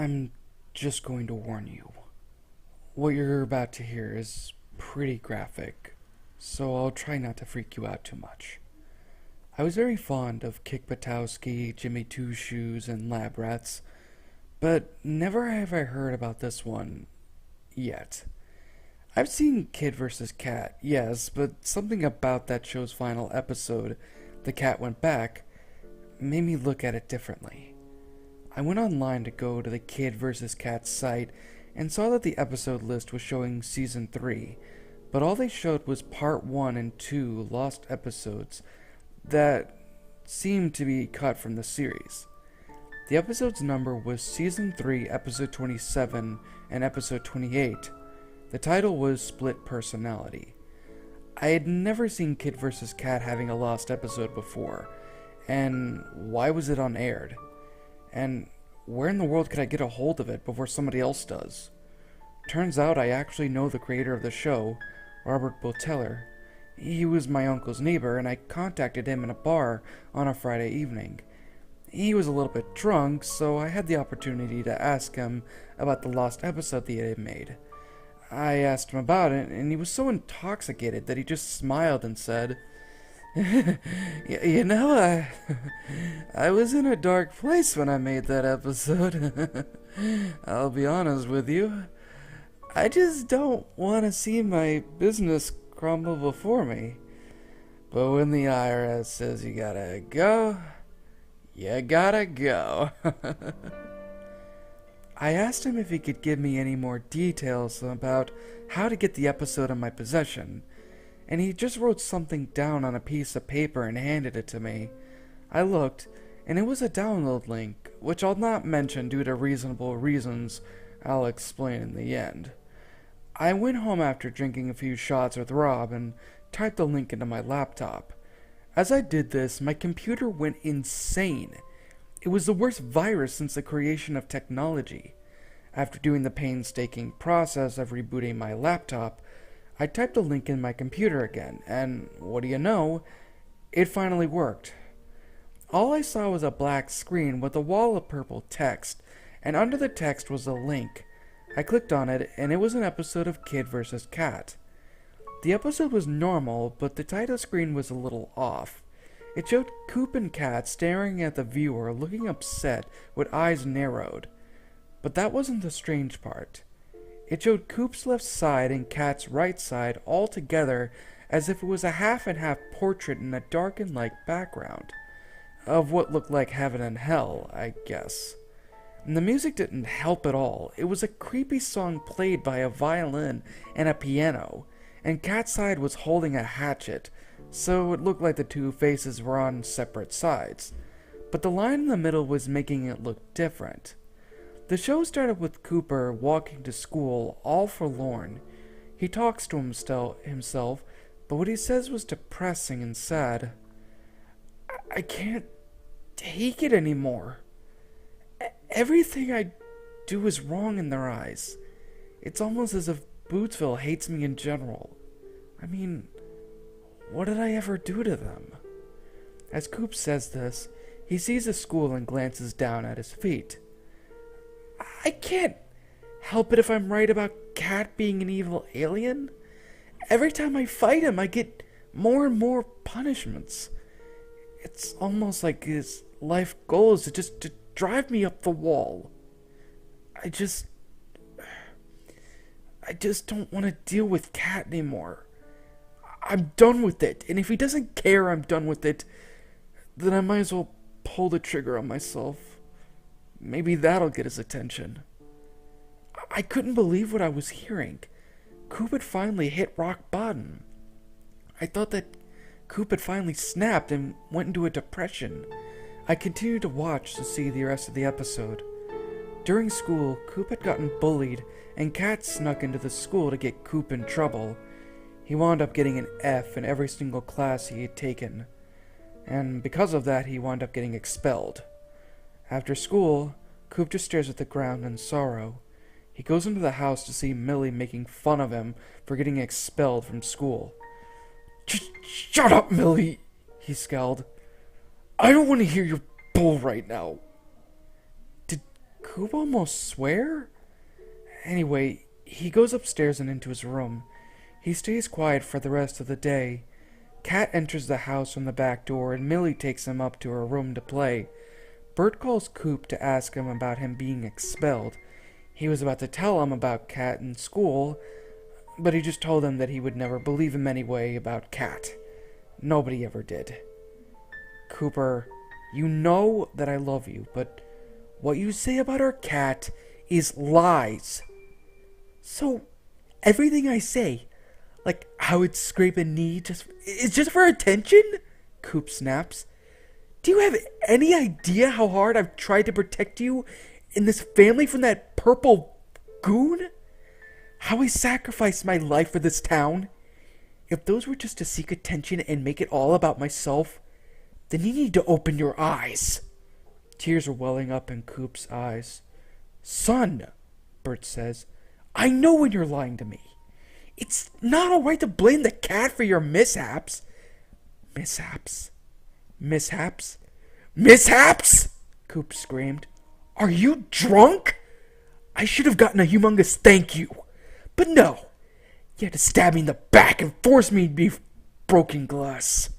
I'm just going to warn you. What you're about to hear is pretty graphic, so I'll try not to freak you out too much. I was very fond of Kick Buttowski, Jimmy Two Shoes, and Lab Rats, but never have I heard about this one yet. I've seen Kid vs. Kat, yes, but something about that show's final episode, The Cat Went Back, made me look at it differently. I went online to go to the Kid vs. Kat site and saw that the episode list was showing season 3, but all they showed was part 1 and 2 lost episodes that seemed to be cut from the series. The episode's number was season 3, episode 27 and episode 28. The title was Split Personality. I had never seen Kid vs. Kat having a lost episode before, and why was it unaired? And where in the world could I get a hold of it before somebody else does? Turns out I actually know the creator of the show, Robert Boteller. He was my uncle's neighbor, and I contacted him in a bar on a Friday evening. He was a little bit drunk, so I had the opportunity to ask him about the lost episode that he had made. I asked him about it, and he was so intoxicated that he just smiled and said, You know, I was in a dark place when I made that episode. I'll be honest with you. I just don't want to see my business crumble before me. But when the IRS says you gotta go, you gotta go. I asked him if he could give me any more details about how to get the episode in my possession, and he just wrote something down on a piece of paper and handed it to me. I looked, and it was a download link, which I'll not mention due to reasonable reasons I'll explain in the end. I went home after drinking a few shots with Rob and typed the link into my laptop. As I did this, my computer went insane. It was the worst virus since the creation of technology. After doing the painstaking process of rebooting my laptop, I typed the link in my computer again, and what do you know, it finally worked. All I saw was a black screen with a wall of purple text, and under the text was a link. I clicked on it, and it was an episode of Kid vs. Kat. The episode was normal, but the title screen was a little off. It showed Coop and Kat staring at the viewer, looking upset, with eyes narrowed. But that wasn't the strange part. It showed Coop's left side and Kat's right side all together, as if it was a half-and-half portrait in a dark and light background. Of what looked like heaven and hell, I guess. And the music didn't help at all. It was a creepy song played by a violin and a piano, and Kat's side was holding a hatchet, so it looked like the two faces were on separate sides. But the line in the middle was making it look different. The show started with Cooper walking to school, all forlorn. He talks to himself, but what he says was depressing and sad. I can't take it anymore. Everything I do is wrong in their eyes. It's almost as if Bootsville hates me in general. I mean, what did I ever do to them? As Coop says this, he sees the school and glances down at his feet. I can't help it if I'm right about Kat being an evil alien. Every time I fight him, I get more and more punishments. It's almost like his life goal is to drive me up the wall. I just don't want to deal with Kat anymore. I'm done with it, and if he doesn't care I'm done with it, then I might as well pull the trigger on myself. Maybe that'll get his attention. I couldn't believe what I was hearing. Coop had finally hit rock bottom. I thought that Coop had finally snapped and went into a depression. I continued to watch to see the rest of the episode. During school, Coop had gotten bullied, and Kat snuck into the school to get Coop in trouble. He wound up getting an F in every single class he had taken, and because of that, he wound up getting expelled. After school, Coop just stares at the ground in sorrow. He goes into the house to see Millie making fun of him for getting expelled from school. Shut up, Millie, he scowled. I don't want to hear your bull right now. Did Coop almost swear? Anyway, he goes upstairs and into his room. He stays quiet for the rest of the day. Kat enters the house from the back door, and Millie takes him up to her room to play. Bert calls Coop to ask him about him being expelled. He was about to tell him about Kat in school, but he just told him that he would never believe him anyway about Kat. Nobody ever did. Cooper, you know that I love you, but what you say about our cat is lies. So, everything I say, like how it's scrape a knee, it's just for attention? Coop snaps. Do you have any idea how hard I've tried to protect you and this family from that purple goon? How I sacrificed my life for this town? If those were just to seek attention and make it all about myself, then you need to open your eyes. Tears are welling up in Coop's eyes. Son, Bert says, I know when you're lying to me. It's not alright to blame the cat for your mishaps. Mishaps? Mishaps? Mishaps? Coop screamed. Are you drunk? I should have gotten a humongous thank you. But no. You had to stab me in the back and force me to be broken glass.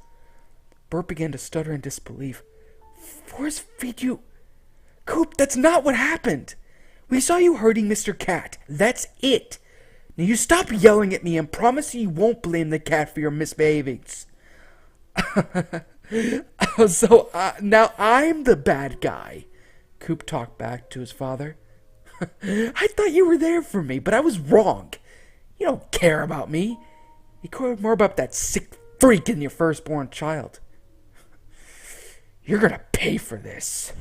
Bert began to stutter in disbelief. Force feed you? Coop, that's not what happened. We saw you hurting Mr. Cat. That's it. Now you stop yelling at me and promise you won't blame the cat for your misbehavings. So now I'm the bad guy. Coop talked back to his father. I thought you were there for me, but I was wrong. You don't care about me. You care more about that sick freak than your firstborn child. You're gonna pay for this.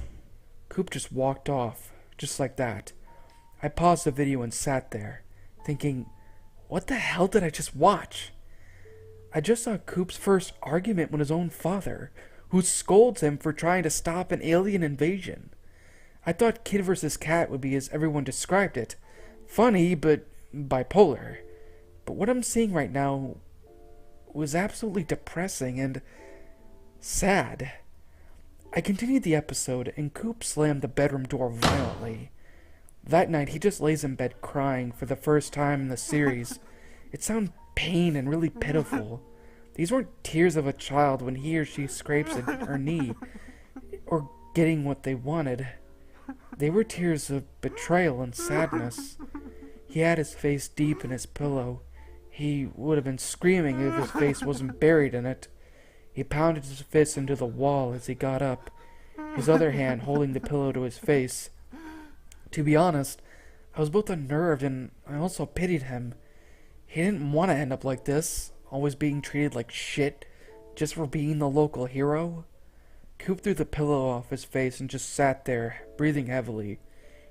Coop just walked off, just like that. I paused the video and sat there, thinking, what the hell did I just watch? I just saw Coop's first argument with his own father, who scolds him for trying to stop an alien invasion. I thought Kid vs. Cat would be as everyone described it. Funny, but bipolar. But what I'm seeing right now was absolutely depressing and sad. I continued the episode, and Coop slammed the bedroom door violently. That night, he just lays in bed crying for the first time in the series. It sounded pain and really pitiful. These weren't tears of a child when he or she scrapes her knee, or getting what they wanted. They were tears of betrayal and sadness. He had his face deep in his pillow. He would have been screaming if his face wasn't buried in it. He pounded his fist into the wall as he got up, his other hand holding the pillow to his face. To be honest, I was both unnerved and I also pitied him. He didn't want to end up like this, always being treated like shit, just for being the local hero. Coop threw the pillow off his face and just sat there, breathing heavily.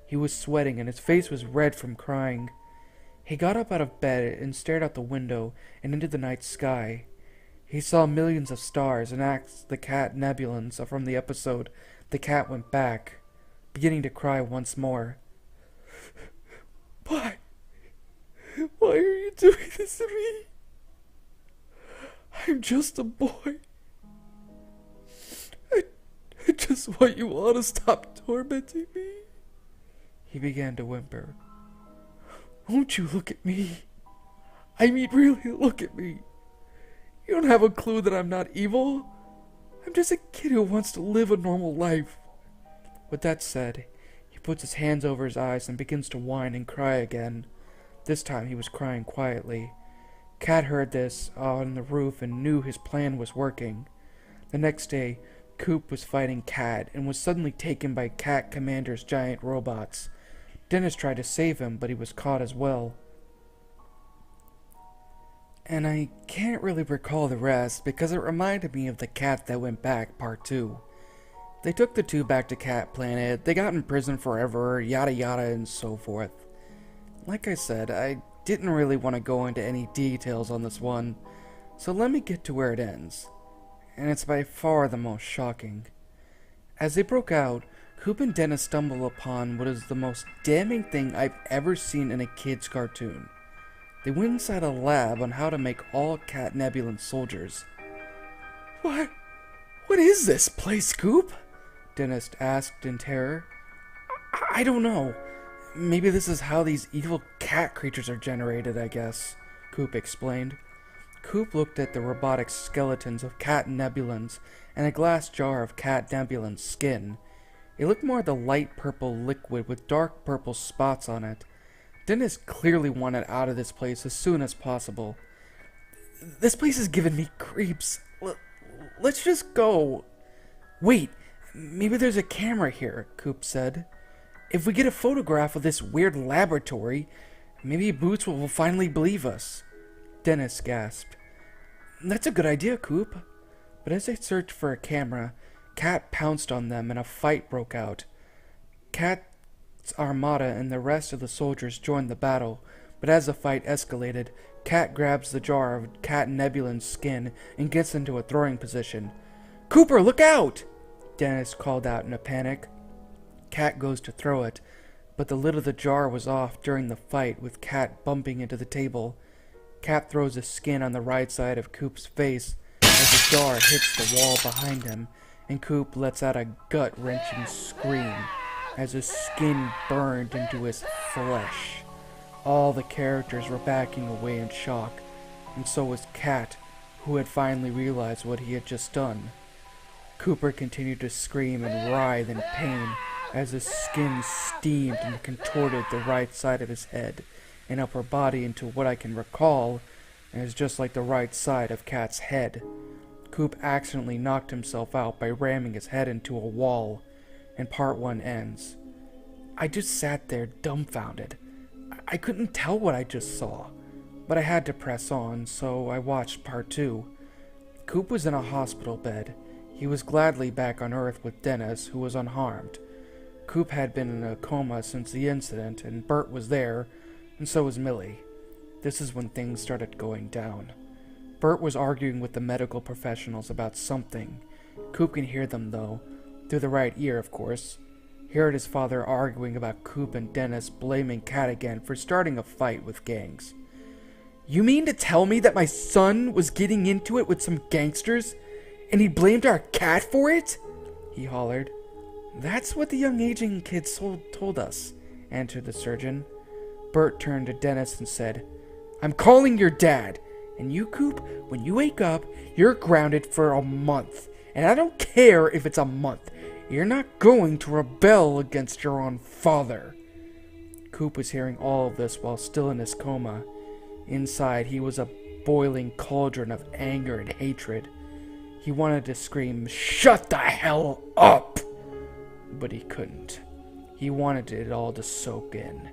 He was sweating and his face was red from crying. He got up out of bed and stared out the window and into the night sky. He saw millions of stars and asked the cat Nebulans from the episode. The cat went back, beginning to cry once more. Why? Why are you doing this to me? I'm just a boy. I just want you all to stop tormenting me. He began to whimper. Won't you look at me? I mean, really, look at me. You don't have a clue that I'm not evil. I'm just a kid who wants to live a normal life. With that said, he puts his hands over his eyes and begins to whine and cry again. This time he was crying quietly. Cat heard this on the roof and knew his plan was working. The next day, Coop was fighting Cat and was suddenly taken by Cat Commander's giant robots. Dennis tried to save him, but he was caught as well. And I can't really recall the rest because it reminded me of The Cat That Went Back Part 2. They took the two back to Cat Planet, they got in prison forever, yada yada and so forth. Like I said, I didn't really want to go into any details on this one, so let me get to where it ends. And it's by far the most shocking. As they broke out, Coop and Dennis stumble upon what is the most damning thing I've ever seen in a kid's cartoon. They went inside a lab on how to make all Cat Nebulan soldiers. What is this place, Coop? Dennis asked in terror. I don't know. Maybe this is how these evil cat creatures are generated, I guess, Coop explained. Coop looked at the robotic skeletons of cat nebulans and a glass jar of cat nebulan's skin. It looked more the light purple liquid with dark purple spots on it. Dennis clearly wanted out of this place as soon as possible. This place is giving me creeps. Let's just go. Wait, maybe there's a camera here, Coop said. If we get a photograph of this weird laboratory, maybe Boots will finally believe us. Dennis gasped. That's a good idea, Coop. But as they searched for a camera, Cat pounced on them and a fight broke out. Cat's armada and the rest of the soldiers joined the battle, but as the fight escalated, Cat grabs the jar of Cat Nebulan's skin and gets into a throwing position. Cooper, look out! Dennis called out in a panic. Cat goes to throw it, but the lid of the jar was off during the fight, with Cat bumping into the table. Cat throws the skin on the right side of Coop's face as the jar hits the wall behind him, and Coop lets out a gut-wrenching scream as his skin burned into his flesh. All the characters were backing away in shock, and so was Cat, who had finally realized what he had just done. Cooper continued to scream and writhe in pain as his skin steamed and contorted the right side of his head and upper body into what I can recall as just like the right side of Cat's head. Coop accidentally knocked himself out by ramming his head into a wall, and part 1 ends. I just sat there dumbfounded. I couldn't tell what I just saw, but I had to press on, so I watched part 2. Coop was in a hospital bed. He was gladly back on Earth with Dennis, who was unharmed. Coop had been in a coma since the incident, and Bert was there, and so was Millie. This is when things started going down. Bert was arguing with the medical professionals about something. Coop can hear them, though, through the right ear, of course. He heard his father arguing about Coop and Dennis blaming Cat again for starting a fight with gangs. You mean to tell me that my son was getting into it with some gangsters, and he blamed our cat for it? He hollered. That's what the young aging kids told us, answered the surgeon. Bert turned to Dennis and said, I'm calling your dad. And you, Coop, when you wake up, you're grounded for a month. And I don't care if it's a month. You're not going to rebel against your own father. Coop was hearing all of this while still in his coma. Inside, he was a boiling cauldron of anger and hatred. He wanted to scream, Shut the hell up! But he couldn't. He wanted it all to soak in.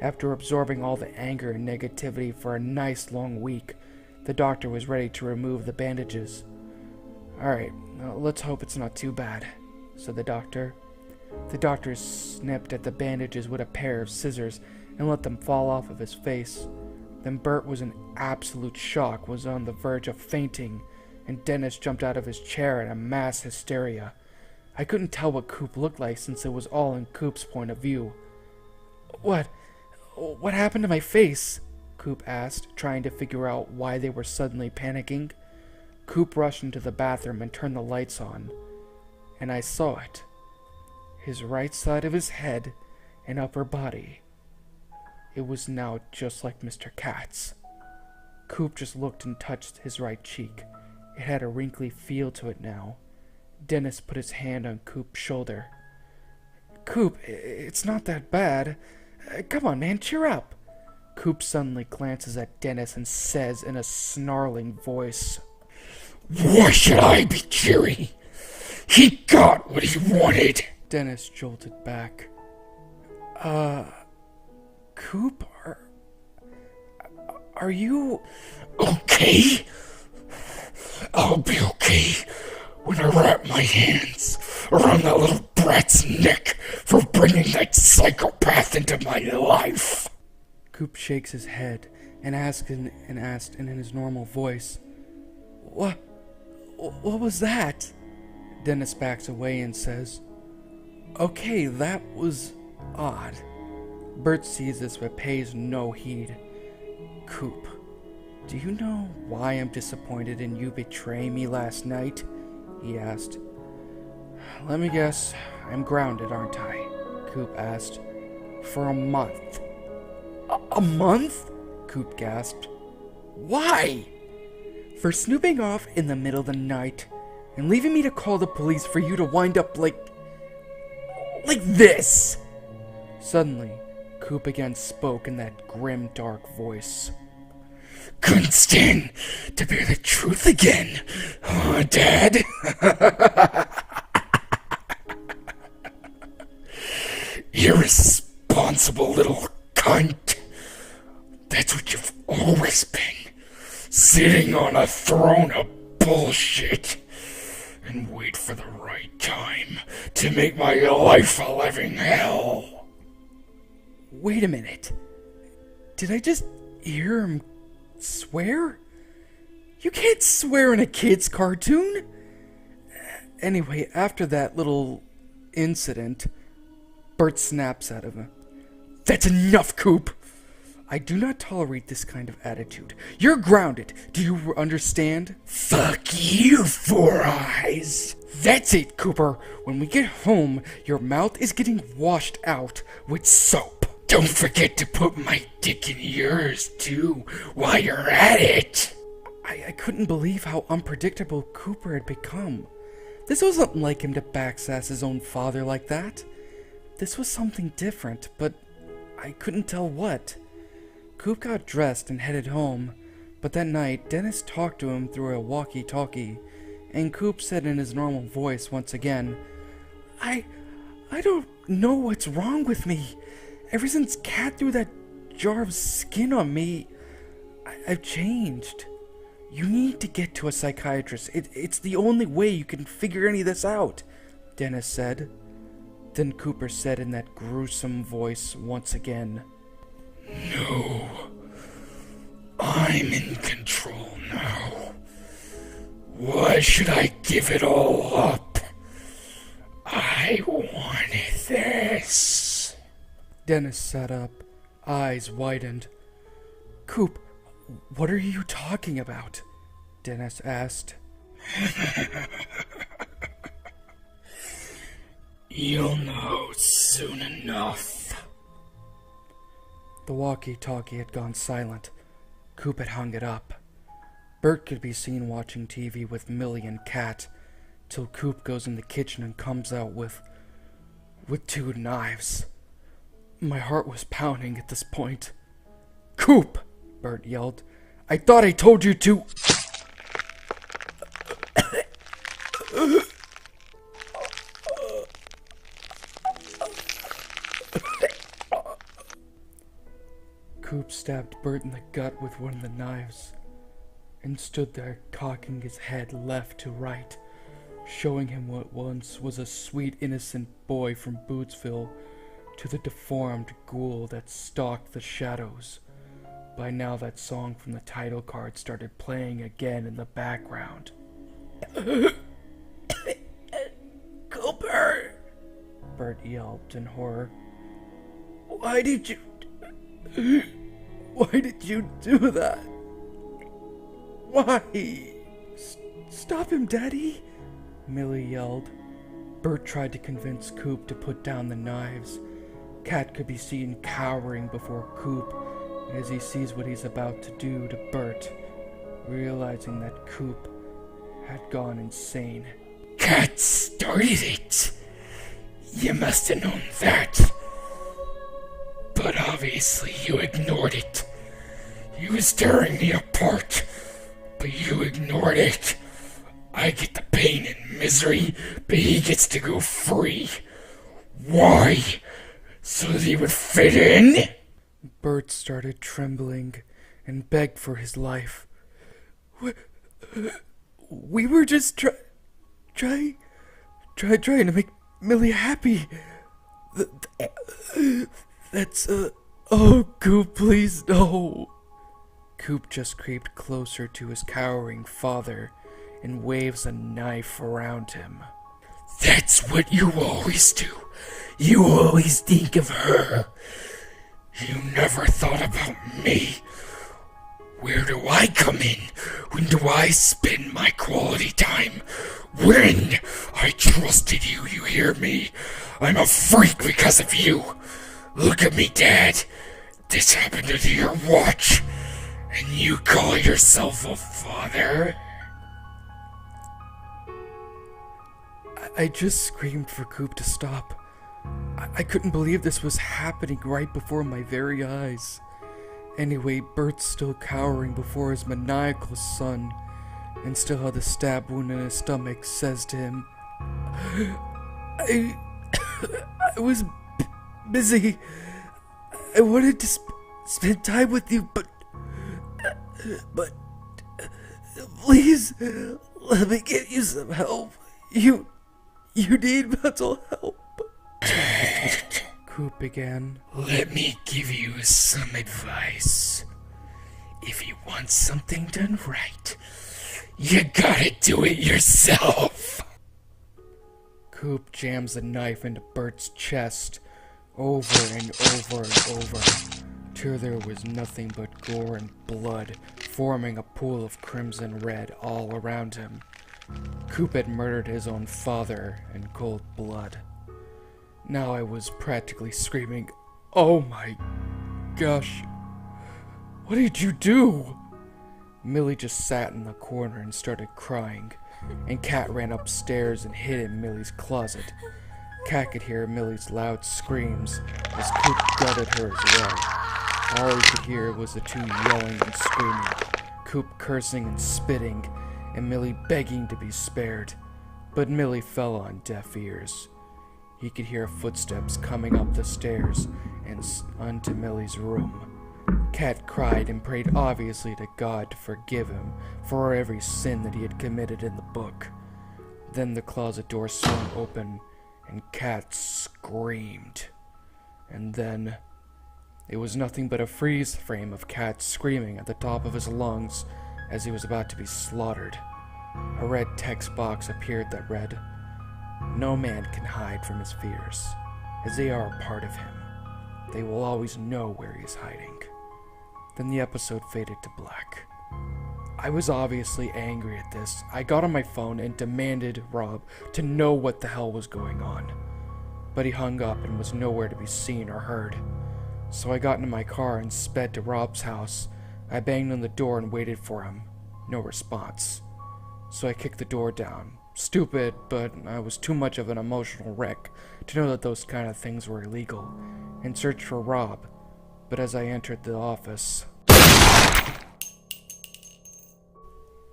After absorbing all the anger and negativity for a nice long week, the doctor was ready to remove the bandages. Alright, let's hope it's not too bad, said the doctor. The doctor snipped at the bandages with a pair of scissors and let them fall off of his face. Then Bert was in absolute shock, was on the verge of fainting, and Dennis jumped out of his chair in a mass hysteria. I couldn't tell what Coop looked like since it was all in Coop's point of view. What happened to my face? Coop asked, trying to figure out why they were suddenly panicking. Coop rushed into the bathroom and turned the lights on, and I saw it. His right side of his head and upper body. It was now just like Mr. Cat's. Coop just looked and touched his right cheek. It had a wrinkly feel to it now. Dennis put his hand on Coop's shoulder. Coop, it's not that bad. Come on, man, cheer up. Coop suddenly glances at Dennis and says in a snarling voice, Why should I be cheery? He got what he wanted. Dennis jolted back. Coop, are you... Okay? I'll be okay when I wrap my hands around that little brat's neck for bringing that psychopath into my life. Coop shakes his head and asked in his normal voice, What was that? Dennis backs away and says, Okay, that was odd. Bert sees this but pays no heed. Coop, do you know why I'm disappointed in you betraying me last night? He asked. Let me guess, I'm grounded, aren't I? Coop asked. For a month. A month? Coop gasped. Why? For snooping off in the middle of the night and leaving me to call the police for you to wind up like this. Suddenly, Coop again spoke in that grim, dark voice. Couldn't stand to bear the truth again, huh, Dad? Irresponsible little cunt. That's what you've always been. Sitting on a throne of bullshit. And wait for the right time to make my life a living hell. Wait a minute. Did I just hear him swear? You can't swear in a kid's cartoon. Anyway, after that little incident, Bert snaps at him. That's enough, Coop. I do not tolerate this kind of attitude. You're grounded. Do you understand? Fuck you, Four Eyes. That's it, Cooper. When we get home, your mouth is getting washed out with soap. Don't forget to put my dick in yours, too, while you're at it. I couldn't believe how unpredictable Cooper had become. This wasn't like him to backsass his own father like that. This was something different, but I couldn't tell what. Coop got dressed and headed home, but that night Dennis talked to him through a walkie-talkie, and Coop said in his normal voice once again, I don't know what's wrong with me. Ever since Kat threw that jar of skin on me, I've changed. You need to get to a psychiatrist. It's the only way you can figure any of this out, Dennis said. Then Cooper said in that gruesome voice once again, No, I'm in control now. Why should I give it all up? I wanted this. Dennis sat up, eyes widened. Coop, what are you talking about? Dennis asked. You'll know soon enough. The walkie-talkie had gone silent. Coop had hung it up. Bert could be seen watching TV with Millie and Kat, till Coop goes in the kitchen and comes out with 2 knives. My heart was pounding at this point. Coop! Bert yelled. I thought I told you to... Coop stabbed Bert in the gut with one of the knives, and stood there cocking his head left to right, showing him what once was a sweet innocent boy from Bootsville to the deformed ghoul that stalked the shadows. By now that song from the title card started playing again in the background. Cooper! Bert yelped in horror. Why did you do that? Why? Stop him, Daddy! Millie yelled. Bert tried to convince Coop to put down the knives. Kat could be seen cowering before Coop as he sees what he's about to do to Bert, realizing that Coop had gone insane. Kat started it! You must have known that. But obviously you ignored it. He was tearing me apart, but you ignored it. I get the pain and misery, but he gets to go free. Why? So that he would fit in? Bert started trembling and begged for his life. We were just trying to make Millie happy. Oh, Coop, please, no. Coop just creeped closer to his cowering father and waves a knife around him. That's what you always do. You always think of her. You never thought about me. Where do I come in? When do I spend my quality time? When? I trusted you, you hear me? I'm a freak because of you. Look at me, Dad. This happened under your watch. And you call yourself a father? I just screamed for Coop to stop. I couldn't believe this was happening right before my very eyes. Anyway, Bert's still cowering before his maniacal son, and still had the stab wound in his stomach, says to him, I was busy. I wanted to spend time with you, but please, let me get you some help. You need mental help. Coop began. Let me give you some advice. If you want something done right, you gotta do it yourself. Coop jams the knife into Bert's chest over and over and over, till there was nothing but gore and blood forming a pool of crimson red all around him. Coop had murdered his own father in cold blood. Now I was practically screaming, "Oh my gosh, what did you do?" Millie just sat in the corner and started crying, and Kat ran upstairs and hid in Millie's closet. Kat could hear Millie's loud screams as Coop gutted her as well. All he could hear was the two yelling and screaming, Coop cursing and spitting, and Millie begging to be spared. But Millie fell on deaf ears. He could hear footsteps coming up the stairs and onto Millie's room. Kat cried and prayed obviously to God to forgive him for every sin that he had committed in the book. Then the closet door swung open and Kat screamed. And then it was nothing but a freeze frame of Kat screaming at the top of his lungs as he was about to be slaughtered. A red text box appeared that read, "No man can hide from his fears, as they are a part of him. They will always know where he is hiding." Then the episode faded to black. I was obviously angry at this. I got on my phone and demanded Rob to know what the hell was going on. But he hung up and was nowhere to be seen or heard. So I got into my car and sped to Rob's house. I banged on the door and waited for him. No response. So I kicked the door down. Stupid, but I was too much of an emotional wreck to know that those kind of things were illegal, and searched for Rob. But as I entered the office,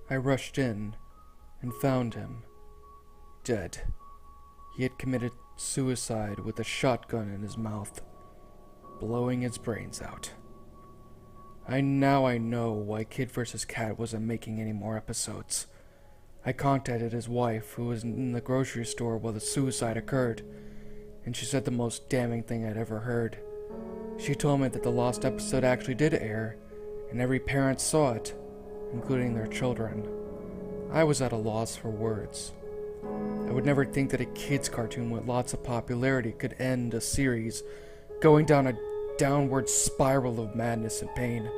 I rushed in and found him dead. He had committed suicide with a shotgun in his mouth, blowing his brains out. Now I know why Kid vs. Kat wasn't making any more episodes. I contacted his wife, who was in the grocery store while the suicide occurred, and she said the most damning thing I'd ever heard. She told me that the lost episode actually did air, and every parent saw it, including their children. I was at a loss for words. I would never think that a kid's cartoon with lots of popularity could end a series, going down a downward spiral of madness and pain.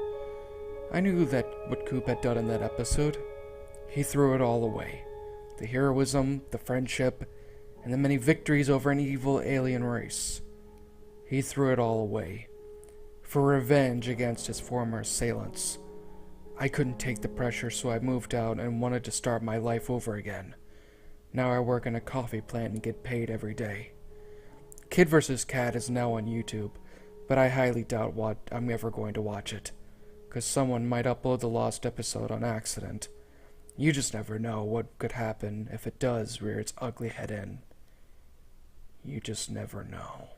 I knew that what Coop had done in that episode. He threw it all away. The heroism, the friendship, and the many victories over an evil alien race. He threw it all away. For revenge against his former assailants. I couldn't take the pressure, so I moved out and wanted to start my life over again. Now I work in a coffee plant and get paid every day. Kid vs. Kat is now on YouTube, but I highly doubt I'm ever going to watch it, 'cause someone might upload the lost episode on accident. You just never know what could happen if it does rear its ugly head in. You just never know.